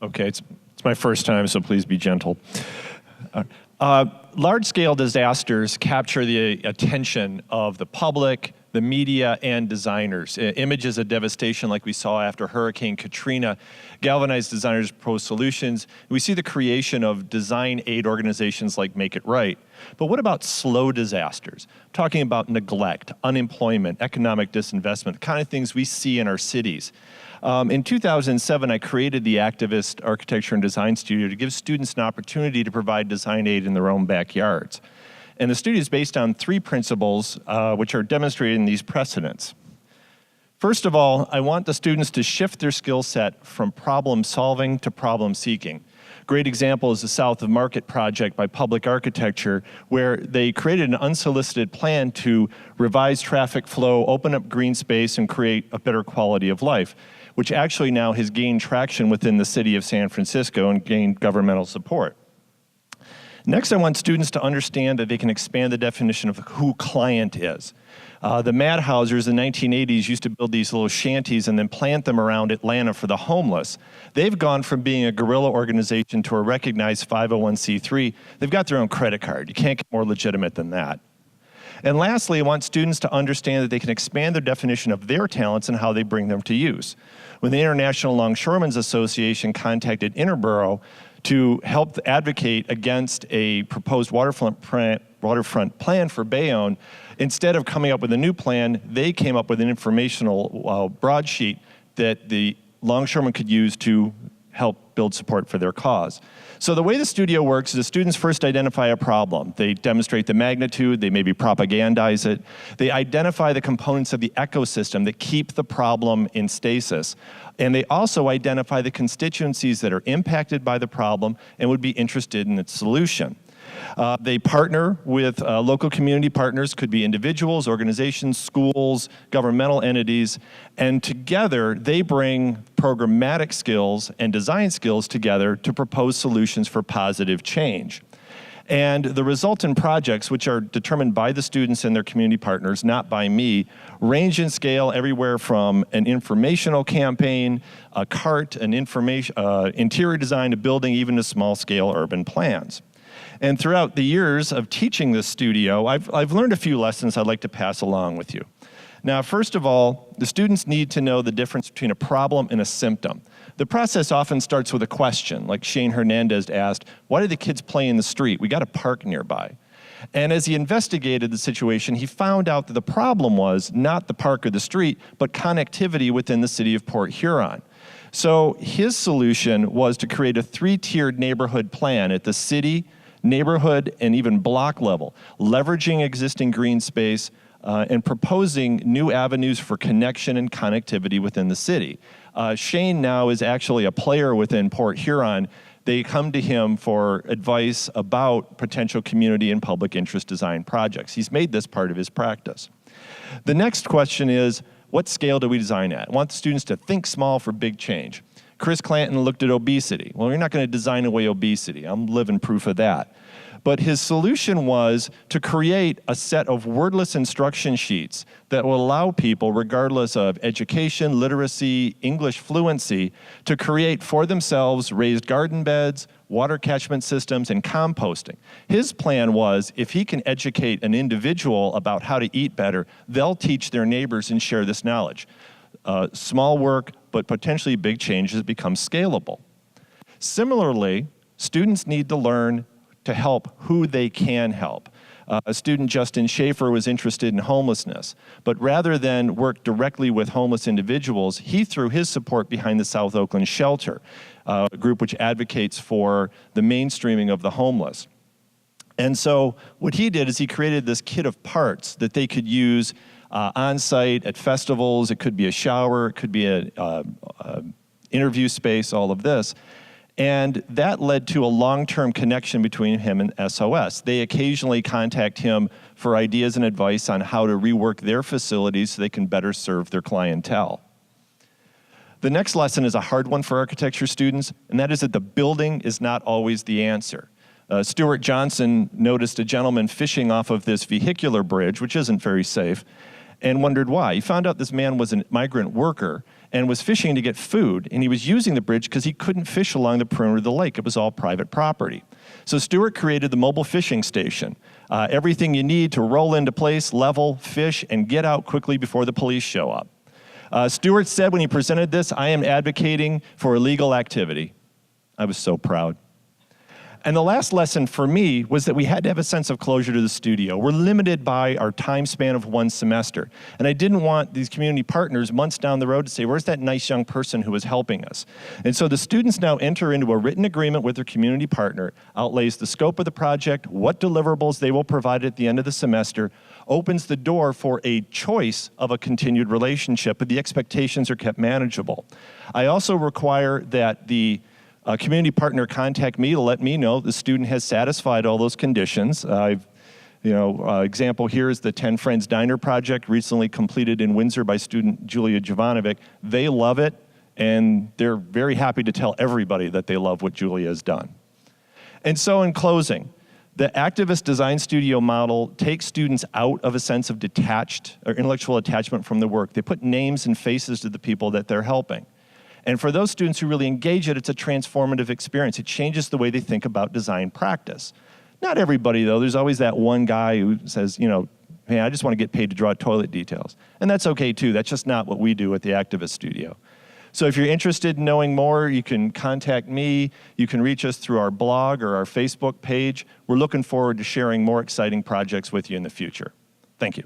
Okay, it's my first time, so please be gentle. Large-scale disasters capture the attention of the public, the media, and designers. Images of devastation like we saw after Hurricane Katrina galvanized designers to propose solutions. We see the creation of design aid organizations like Make It Right. But what about slow disasters? I'm talking about neglect, unemployment, economic disinvestment, the kind of things we see in our cities. In 2007, I created the Activist Architecture and Design Studio to give students an opportunity to provide design aid in their own backyards. And the studio is based on 3 principles which are demonstrated in these precedents. First of all, I want the students to shift their skill set from problem solving to problem seeking. Great example is the South of Market project by Public Architecture, where they created an unsolicited plan to revise traffic flow, open up green space, and create a better quality of life, which actually now has gained traction within the city of San Francisco and gained governmental support. Next, I want students to understand that they can expand the definition of who client is. The Madhousers in the 1980s used to build these little shanties and then plant them around Atlanta for the homeless. They've gone from being a guerrilla organization to a recognized 501c3. They've got their own credit card. You can't get more legitimate than that. And lastly, I want students to understand that they can expand their definition of their talents and how they bring them to use. When the International Longshoremen's Association contacted Interborough to help advocate against a proposed waterfront plan for Bayonne, instead of coming up with a new plan, they came up with an informational broadsheet that the longshoremen could use to help build support for their cause. So the way the studio works is the students first identify a problem. They demonstrate the magnitude, they maybe propagandize it. They identify the components of the ecosystem that keep the problem in stasis. And they also identify the constituencies that are impacted by the problem and would be interested in its solution. They partner with local community partners, could be individuals, organizations, schools, governmental entities, and together they bring programmatic skills and design skills together to propose solutions for positive change. And the resultant projects, which are determined by the students and their community partners, not by me, range in scale everywhere from an informational campaign, a cart, an interior design, a building, even to small-scale urban plans. And throughout the years of teaching this studio, I've learned a few lessons I'd like to pass along with you. Now, first of all, the students need to know the difference between a problem and a symptom. The process often starts with a question, like Shane Hernandez asked, why do the kids play in the street? We got a park nearby. And as he investigated the situation, he found out that the problem was not the park or the street, but connectivity within the city of Port Huron. So his solution was to create a 3-tiered neighborhood plan at the city, neighborhood, and even block level, leveraging existing green space and proposing new avenues for connection and connectivity within the city. Shane now is actually a player within Port Huron. They come to him for advice about potential community and public interest design projects. He's made this part of his practice. The next question is, what scale do we design at? I want the students to think small for big change. Chris Clanton looked at obesity. Well, you're not going to design away obesity. I'm living proof of that. But his solution was to create a set of wordless instruction sheets that will allow people, regardless of education, literacy, English fluency, to create for themselves raised garden beds, water catchment systems, and composting. His plan was, if he can educate an individual about how to eat better, they'll teach their neighbors and share this knowledge. Small work, but potentially big changes become scalable. Similarly, students need to learn to help who they can help. A student, Justin Schaefer, was interested in homelessness, but rather than work directly with homeless individuals, he threw his support behind the South Oakland Shelter, a group which advocates for the mainstreaming of the homeless. And so what he did is he created this kit of parts that they could use on-site at festivals. It could be a shower, it could be an interview space, all of this. And that led to a long-term connection between him and SOS. They occasionally contact him for ideas and advice on how to rework their facilities so they can better serve their clientele. The next lesson is a hard one for architecture students, and that is that the building is not always the answer. Stuart Johnson noticed a gentleman fishing off of this vehicular bridge, which isn't very safe, and wondered why. He found out this man was a migrant worker, and was fishing to get food, and he was using the bridge because he couldn't fish along the perimeter of the lake. It was all private property. So Stuart created the mobile fishing station. Everything you need to roll into place, level, fish, and get out quickly before the police show up. Stuart said when he presented this, "I am advocating for illegal activity." I was so proud. And the last lesson for me was that we had to have a sense of closure to the studio. We're limited by our time span of one semester. And I didn't want these community partners months down the road to say, "Where's that nice young person who was helping us?" And so the students now enter into a written agreement with their community partner, outlays the scope of the project, what deliverables they will provide at the end of the semester, opens the door for a choice of a continued relationship, but the expectations are kept manageable. I also require that the community partner contact me to let me know the student has satisfied all those conditions. Example here is the 10 Friends Diner project recently completed in Windsor by student Julia Jovanovic. They love it, and they're very happy to tell everybody that they love what Julia has done. And so in closing, the activist design studio model takes students out of a sense of detached or intellectual attachment from the work. They put names and faces to the people that they're helping. And for those students who really engage it, it's a transformative experience. It changes the way they think about design practice. Not everybody, though. There's always that one guy who says, "Hey, I just want to get paid to draw toilet details." And that's okay, too. That's just not what we do at the Activist Studio. So if you're interested in knowing more, you can contact me. You can reach us through our blog or our Facebook page. We're looking forward to sharing more exciting projects with you in the future. Thank you.